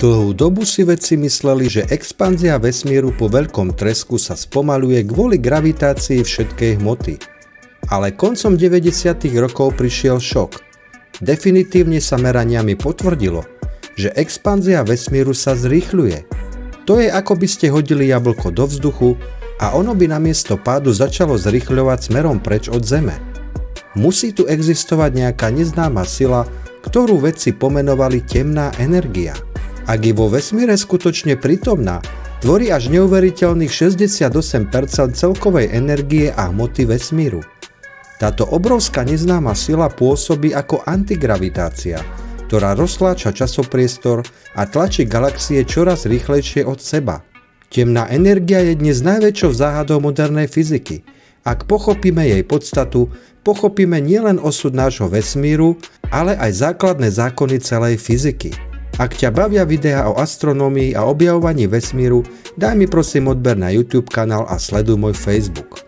Dlhú dobu si vedci mysleli, že expanzia vesmíru po veľkom tresku sa spomaľuje kvôli gravitácii všetkej hmoty. Ale koncom 90. rokov prišiel šok. Definitívne sa meraniami potvrdilo, že expanzia vesmíru sa zrýchľuje. To je, ako by ste hodili jablko do vzduchu a ono by namiesto pádu začalo zrýchľovať smerom preč od Zeme. Musí tu existovať nejaká neznáma sila, ktorú vedci pomenovali temná energia. Ak je vo vesmíre skutočne prítomná, tvorí až neuveriteľných 68% celkovej energie a hmoty vesmíru. Táto obrovská neznáma sila pôsobí ako antigravitácia, ktorá roztláča časopriestor a tlačí galaxie čoraz rýchlejšie od seba. Temná energia je dnes najväčšou záhadou modernej fyziky. Ak pochopíme jej podstatu, pochopíme nielen osud nášho vesmíru, ale aj základné zákony celej fyziky. Ak ťa bavia videá o astronómii a objavovaní vesmíru, daj mi prosím odber na YouTube kanál a sleduj môj Facebook.